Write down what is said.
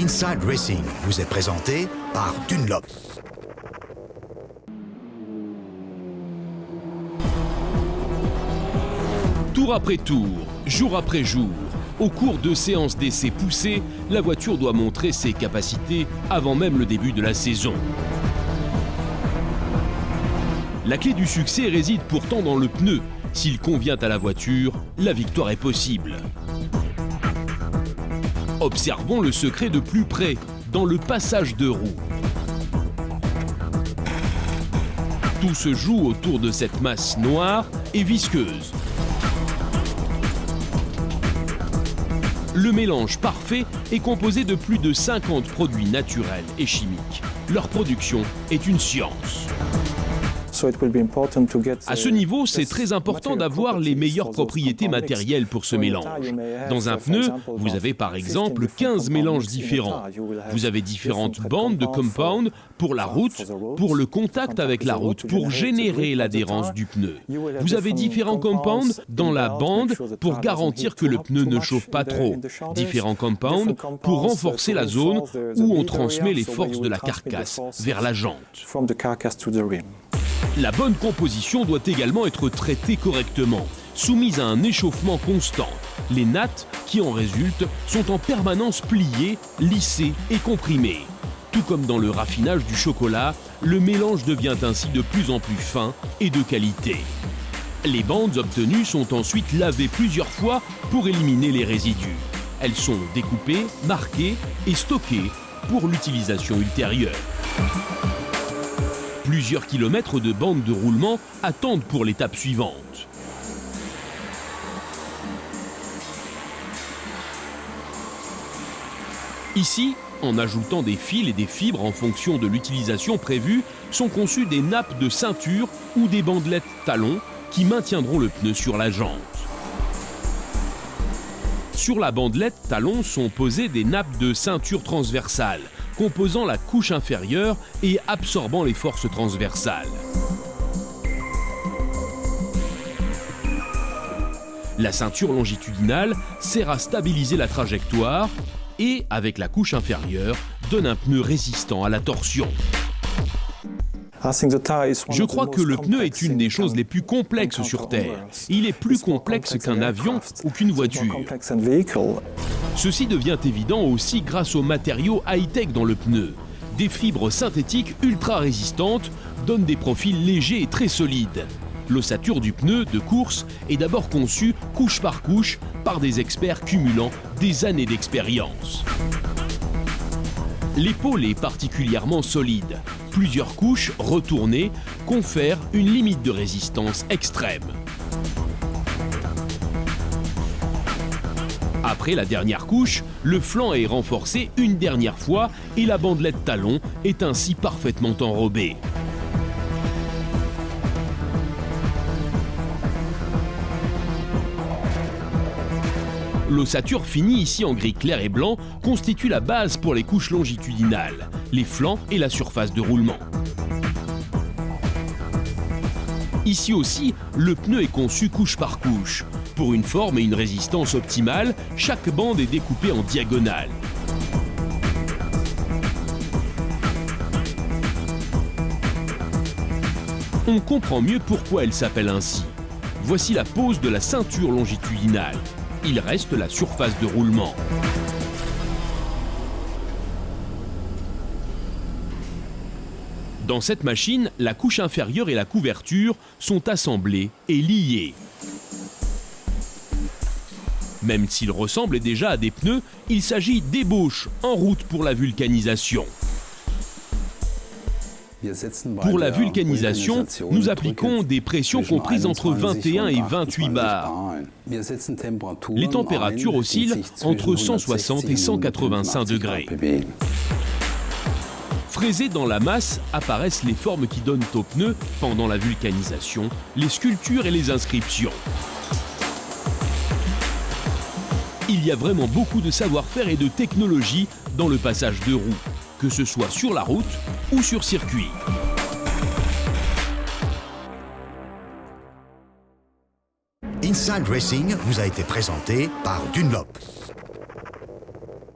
Inside Racing vous est présenté par Dunlop. Tour après tour, jour après jour, au cours de séances d'essais poussées, la voiture doit montrer ses capacités avant même le début de la saison. La clé du succès réside pourtant dans le pneu. S'il convient à la voiture, la victoire est possible. Observons le secret de plus près, dans le passage de roue. Tout se joue autour de cette masse noire et visqueuse. Le mélange parfait est composé de plus de 50 produits naturels et chimiques. Leur production est une science. À ce niveau, c'est très important d'avoir les meilleures propriétés matérielles pour ce mélange. Dans un pneu, vous avez par exemple 15 mélanges différents. Vous avez différentes bandes de compound pour la route, pour le contact avec la route, pour générer l'adhérence du pneu. Vous avez différents compounds dans la bande pour garantir que le pneu ne chauffe pas trop. Différents compounds pour renforcer la zone où on transmet les forces de la carcasse vers la jante. La bonne composition doit également être traitée correctement, soumise à un échauffement constant. Les nattes qui en résultent sont en permanence pliées, lissées et comprimées. Tout comme dans le raffinage du chocolat, le mélange devient ainsi de plus en plus fin et de qualité. Les bandes obtenues sont ensuite lavées plusieurs fois pour éliminer les résidus. Elles sont découpées, marquées et stockées pour l'utilisation ultérieure. Plusieurs kilomètres de bandes de roulement attendent pour l'étape suivante. Ici, en ajoutant des fils et des fibres en fonction de l'utilisation prévue, sont conçues des nappes de ceinture ou des bandelettes talons qui maintiendront le pneu sur la jante. Sur la bandelette talon sont posées des nappes de ceinture transversale, composant la couche inférieure et absorbant les forces transversales. La ceinture longitudinale sert à stabiliser la trajectoire et, avec la couche inférieure, donne un pneu résistant à la torsion. Je crois que le pneu est une des choses les plus complexes sur Terre. Il est plus complexe qu'un avion ou qu'une voiture. Ceci devient évident aussi grâce aux matériaux high-tech dans le pneu. Des fibres synthétiques ultra résistantes donnent des profils légers et très solides. L'ossature du pneu de course est d'abord conçue couche par couche par des experts cumulant des années d'expérience. L'épaule est particulièrement solide. Plusieurs couches retournées confèrent une limite de résistance extrême. Après la dernière couche, le flanc est renforcé une dernière fois et la bandelette talon est ainsi parfaitement enrobée. L'ossature finie ici en gris clair et blanc constitue la base pour les couches longitudinales, les flancs et la surface de roulement. Ici aussi, le pneu est conçu couche par couche. Pour une forme et une résistance optimale, chaque bande est découpée en diagonale. On comprend mieux pourquoi elle s'appelle ainsi. Voici la pose de la ceinture longitudinale. Il reste la surface de roulement. Dans cette machine, la couche inférieure et la couverture sont assemblées et liées. Même s'ils ressemblent déjà à des pneus, il s'agit d'ébauches en route pour la vulcanisation. Pour la vulcanisation, nous appliquons des pressions comprises entre 21 et 28 bars. Les températures oscillent entre 160 et 185 degrés. Fraisées dans la masse apparaissent les formes qui donnent aux pneus, pendant la vulcanisation, les sculptures et les inscriptions. Il y a vraiment beaucoup de savoir-faire et de technologie dans le passage de roue, que ce soit sur la route ou sur circuit. Inside Racing vous a été présenté par Dunlop.